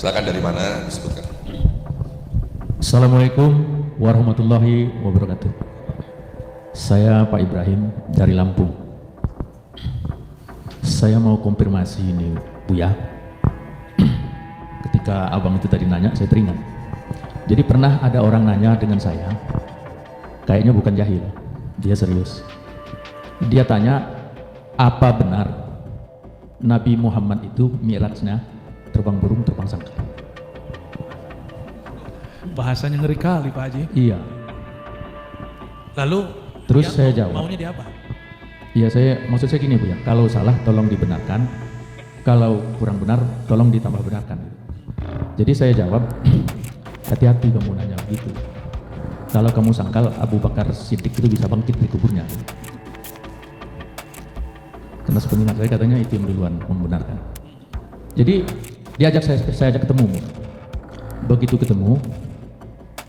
Silakan, dari mana disebutkan. Assalamualaikum warahmatullahi wabarakatuh. Saya Pak Ibrahim dari Lampung. Saya mau konfirmasi ini Buya. Ketika abang itu tadi nanya, saya teringat. Jadi pernah ada orang nanya dengan saya, kayaknya bukan jahil, dia serius. Dia tanya, apa benar Nabi Muhammad itu mi'rajnya terbang burung, terbang sangkar? Bahasanya ngeri kali Pak Haji. Iya. Lalu Terus saya jawab. maunya dia apa? Iya, maksud saya gini Bu ya, kalau salah tolong dibenarkan, kalau kurang benar tolong ditambah benarkan. Jadi saya jawab, hati-hati kamu nanya begitu. Kalau kamu sangkal Abu Bakar Siddiq itu bisa bangkit di kuburnya. Karena sependengar saya katanya itu yang duluan membenarkan. Jadi saya ajak ketemu. Begitu ketemu,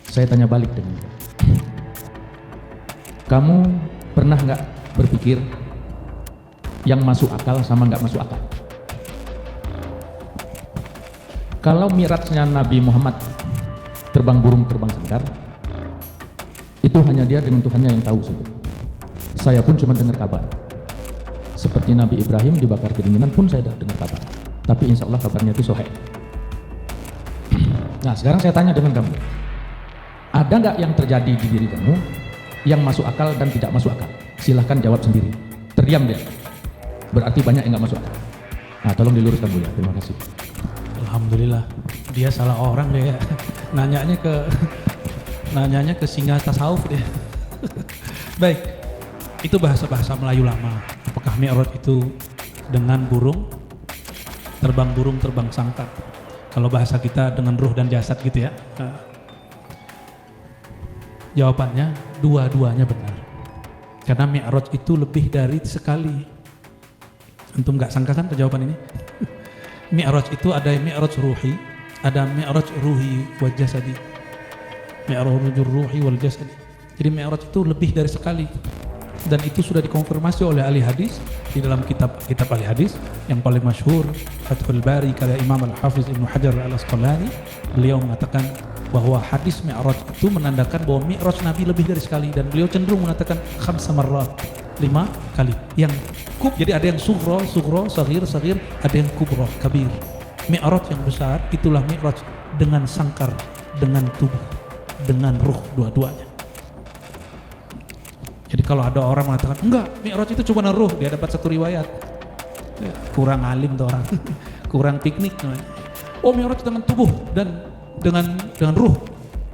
saya tanya balik dengan dia. Kamu pernah nggak berpikir yang masuk akal sama nggak masuk akal? Kalau mi'rajnya Nabi Muhammad terbang burung, terbang sangkar, itu hanya dia dengan Tuhannya yang tahu saja. Saya pun cuma dengar kabar. Seperti Nabi Ibrahim dibakar kedinginan pun saya dengar kabar. Tapi insya Allah kabarnya itu sahih. Nah sekarang saya tanya dengan kamu, ada nggak yang terjadi di diri kamu yang masuk akal dan tidak masuk akal? Silahkan jawab sendiri. Terdiam dia. Berarti banyak yang nggak masuk akal. Nah tolong diluruskan Bu ya. Terima kasih. Alhamdulillah, dia salah orang deh ya. Nanyanya ke singa tasawuf deh. Baik, itu bahasa-bahasa Melayu lama. Apakah mi'raj itu dengan burung, terbang sangkar? Kalau bahasa kita dengan ruh dan jasad gitu ya. Jawabannya dua-duanya benar. Karena mi'raj itu lebih dari sekali. Antum nggak sangka kan jawaban ini? Mi'raj itu ada mi'raj ruhi, ada mi'raj ruhi wal jasadi. Mi'rajul ruhi wal jasadi. Jadi mi'raj itu lebih dari sekali. Dan itu sudah dikonfirmasi oleh ahli hadis di dalam kitab ahli hadis yang paling masyhur Fathul Bari karya Imam Al-Hafiz Ibnu Hajar Al-Asqalani. Beliau mengatakan bahwa hadis mi'raj itu menandakan bahwa mi'raj Nabi lebih dari sekali, dan beliau cenderung mengatakan khamsa marrat, 5 kali. Yang jadi ada yang sughra, saghir, ada yang kubra, kabir. Mi'raj yang besar itulah mi'raj dengan sangkar, dengan tubuh, dengan ruh, dua-duanya. Jadi kalau ada orang mengatakan enggak, mi'raj itu cuma ruh, dia dapat satu riwayat. Kurang alim tuh orang. Kurang piknik. Oh, mi'raj dengan tubuh dan dengan ruh,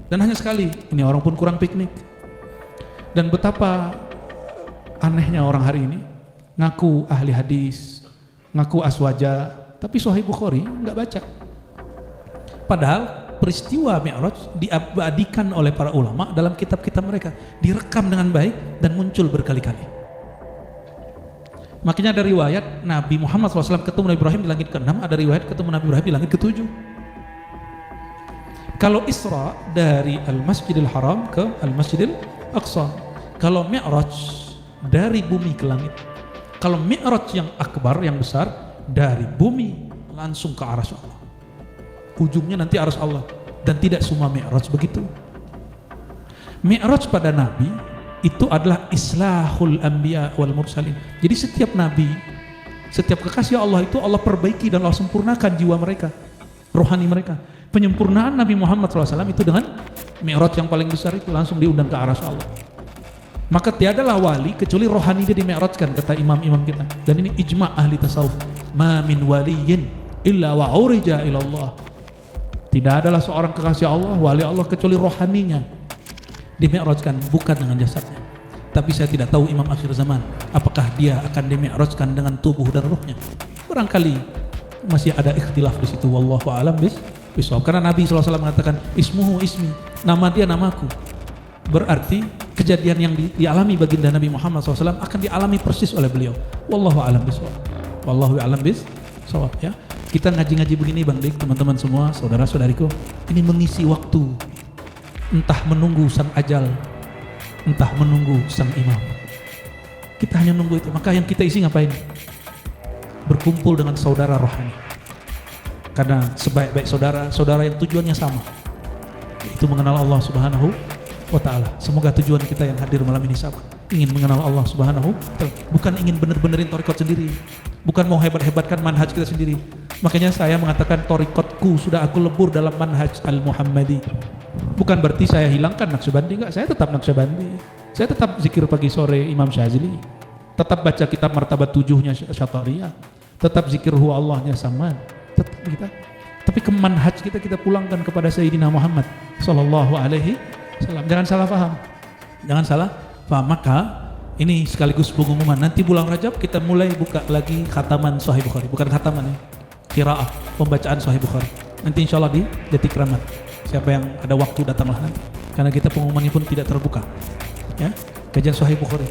dan hanya sekali. Ini orang pun kurang piknik. Dan betapa anehnya orang hari ini, ngaku ahli hadis, ngaku aswaja, tapi Sahih Bukhari nggak baca. Padahal peristiwa Mi'raj diabadikan oleh para ulama dalam kitab-kitab mereka, direkam dengan baik dan muncul berkali-kali. Makanya ada riwayat Nabi Muhammad SAW ketemu Nabi Ibrahim di langit ke-6, ada riwayat ketemu Nabi Ibrahim di langit ke-7. Kalau Isra dari Al-Masjidil Haram ke Al-Masjidil Aqsa. Kalau Mi'raj dari bumi ke langit. Kalau Mi'raj yang akbar, yang besar, dari bumi langsung ke arsy Allah. Ujungnya nanti arsy Allah. Dan tidak semua Mi'raj begitu. Mi'raj pada Nabi itu adalah islahul anbiya wal mursalin. Jadi setiap nabi, setiap kekasih Allah itu Allah perbaiki dan Allah sempurnakan jiwa mereka, rohani mereka. Penyempurnaan Nabi Muhammad SAW itu dengan Mi'raj yang paling besar itu langsung diundang ke arsy Allah. Maka tiadalah wali kecuali rohani dia di-mi'rajkan, kata imam-imam kita. Dan ini ijma' ahli tasawuf. Ma min waliyin illa wa urija ilallah. Tidak adalah seorang kekasih Allah, wali Allah, kecuali rohaninya di-mi'rajkan, bukan dengan jasadnya. Tapi saya tidak tahu imam akhir zaman, apakah dia akan di-mi'rajkan dengan tubuh dan ruhnya. Barangkali masih ada ikhtilaf di situ. Wallahu a'lam bishawab. Karena Nabi SAW mengatakan ismuhu ismi, nama dia namaku. Berarti kejadian yang dialami baginda Nabi Muhammad SAW akan dialami persis oleh beliau. Wallahu a'lam bishawab. Wallahu a'lam bishawab ya. Kita ngaji-ngaji begini Bang Dik, teman-teman semua, saudara-saudariku, ini mengisi waktu. Entah menunggu sang ajal, entah menunggu sang imam. Kita hanya menunggu itu. Maka yang kita isi ngapain? Berkumpul dengan saudara rohani. Karena sebaik-baik saudara, saudara yang tujuannya sama, itu mengenal Allah Subhanahu wa ta'ala. Semoga tujuan kita yang hadir malam ini sama, ingin mengenal Allah Subhanahu wa ta'ala, bukan ingin bener-benerin torikot sendiri, bukan mau hebat-hebatkan manhaj kita sendiri. Makanya saya mengatakan torikotku sudah aku lebur dalam manhaj al-Muhammadi. Bukan berarti saya hilangkan Naqsyabandi, enggak, saya tetap Naqsyabandi, saya tetap zikir pagi sore Imam Syazili, tetap baca kitab martabat 7-nya Syathariyah, tetap zikir huwa Allahnya Samad, tetap kita. Tapi kemanhaj kita pulangkan kepada Sayyidina Muhammad sallallahu alaihi wasallam. Jangan salah paham. Jangan salah paham. Maka ini sekaligus pengumuman, nanti bulan Rajab kita mulai buka lagi khataman Sahih Bukhari. Bukan khataman ya, qiraah, pembacaan Sahih Bukhari. Nanti insya Allah di Detik Rahmat. Siapa yang ada waktu datanglah nanti. Karena kita pengumumannya pun tidak terbuka. Ya, kajian Sahih Bukhari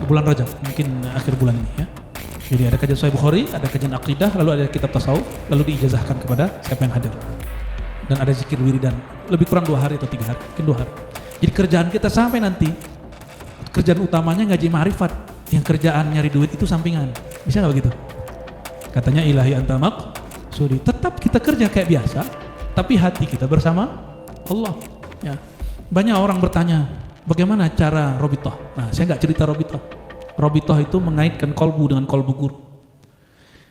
bulan Rajab, mungkin akhir bulan ini ya. Jadi ada kajian Sahih Bukhari, ada kajian akidah, lalu ada kitab tasawuf, lalu diijazahkan kepada siapa yang hadir. Dan ada zikir wiridan, lebih kurang 2 hari atau 3 hari, mungkin 2 hari. Jadi kerjaan kita sampai nanti, kerjaan utamanya ngaji ma'rifat, yang kerjaan nyari duit itu sampingan. Bisa nggak begitu? Katanya ilahi anta maqsudi. Tetap kita kerja kayak biasa, tapi hati kita bersama Allah. Ya. Banyak orang bertanya, bagaimana cara robitoh? Nah, saya nggak cerita robitoh. Robitoh itu mengaitkan kolbu dengan kolbu guru.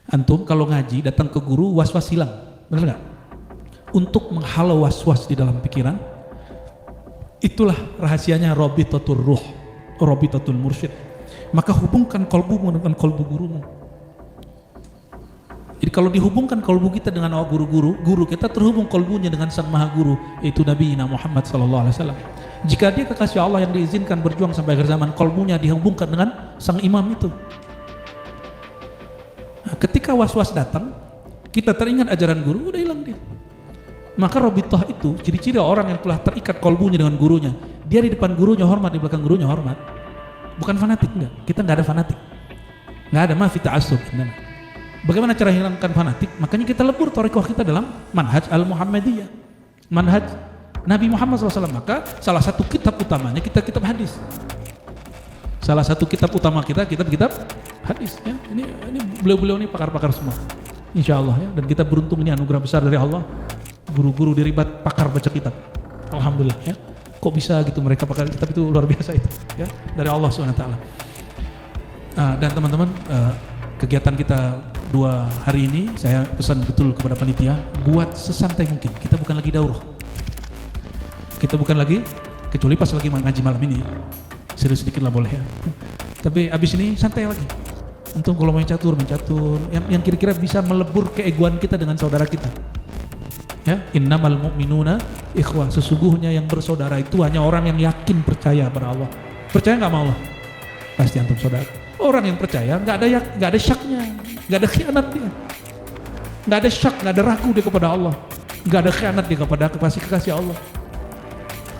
Antum kalau ngaji datang ke guru, was-was hilang, benar nggak? Untuk menghalau was-was di dalam pikiran, itulah rahasianya robitotul ruh, robitotul mursyid. Maka hubungkan kolbumu dengan kolbu gurumu. Jadi kalau dihubungkan kolbu kita dengan guru kita terhubung kolbunya dengan sang maha guru, yaitu Nabi Muhammad SAW. Jika dia kekasih Allah yang diizinkan berjuang sampai akhir zaman, kolbunya dihubungkan dengan sang imam itu. Nah, ketika was-was datang, kita teringat ajaran guru, udah hilang dia. Maka robitoh itu ciri-ciri orang yang telah terikat kolbunya dengan gurunya. Dia di depan gurunya hormat, di belakang gurunya hormat. Bukan fanatik, enggak. Kita enggak ada fanatik. Enggak ada ma fi ta'assub. Bagaimana cara hilangkan fanatik? Makanya kita lebur thariqah kita dalam manhaj al-Muhammadiyah, manhaj Nabi Muhammad SAW. Maka salah satu kitab utamanya kitab hadis. Salah satu kitab utama kita kitab hadis. Ya. Ini beliau-beliau ini pakar-pakar semua, insya Allah ya. Dan kita beruntung, ini anugerah besar dari Allah. Guru-guru di Ribat pakar baca kitab. Alhamdulillah ya. Kok bisa gitu mereka pakar kitab, itu luar biasa itu ya, dari Allah SWT. Dan teman-teman, kegiatan kita 2 hari ini saya pesan betul kepada panitia, buat sesantai mungkin. Kita bukan lagi daurah, kita bukan lagi, kecuali pas lagi ngaji malam ini serius sedikit lah boleh ya. Tapi abis ini santai lagi. Untuk kalau main catur yang kira-kira bisa melebur keegoan kita dengan saudara kita. Ya, innamal mu'minuna ikhwah. Sesungguhnya yang bersaudara itu hanya orang yang yakin percaya pada Allah. Percaya nggak sama Allah? Pasti antum saudara. Orang yang percaya nggak ada syaknya, nggak ada khianatnya, nggak ada syak, nggak ada ragu dia kepada Allah, nggak ada khianat dia kepada kekasih Allah.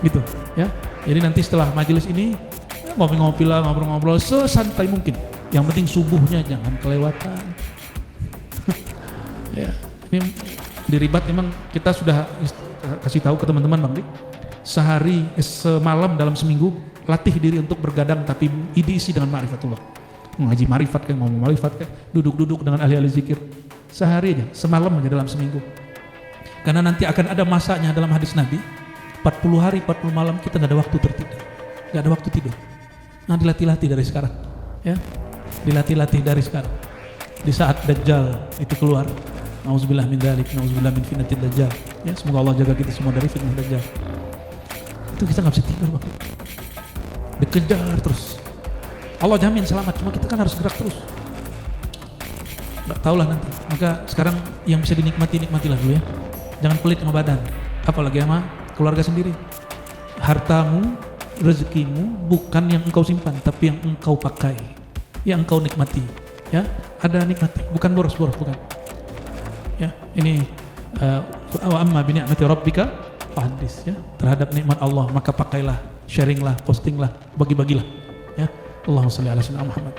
Gitu, ya. Jadi nanti setelah majelis ini ngopi-ngopi lah, ngobrol-ngobrol sesantai mungkin. Yang penting subuhnya jangan kelewatan. Ya, ini di Ribat memang kita sudah kasih tahu ke teman-teman Bang Dik, semalam dalam seminggu latih diri untuk bergadang tapi diisi dengan ma'rifatullah. Mengaji ma'rifat kayak ngomong ma'rifat kayak duduk-duduk dengan ahli-ahli zikir sehari aja, semalam aja dalam seminggu. Karena nanti akan ada masanya dalam hadis Nabi, 40 hari 40 malam kita nggak ada waktu tertidur, nggak ada waktu tidur. Nah, dilatih-latih dari sekarang ya, dilatih-latih dari sekarang. Di saat Dajjal itu keluar, nauzubillah min dzalik, nauzubillah min fitnatil Dajjal ya, semoga Allah jaga kita semua dari fitnah Dajjal. Itu kita nggak bisa tidur Bang, dikejar terus. Allah jamin selamat, cuma kita kan harus gerak terus. Nggak tahulah nanti. Maka sekarang yang bisa nikmatilah dulu ya. Jangan pelit sama badan, apalagi sama keluarga sendiri. Hartamu, rezekimu bukan yang engkau simpan, tapi yang engkau pakai, yang engkau nikmati. Ya, ada nikmati, bukan boros-boros, bukan. Ya, ini wa amma bi ni'mati rabbika fahaddits ya. Terhadap nikmat Allah maka pakailah, sharinglah, postinglah, bagi-bagilah. Ya. Allahumma shalli ala sayyidina Muhammad.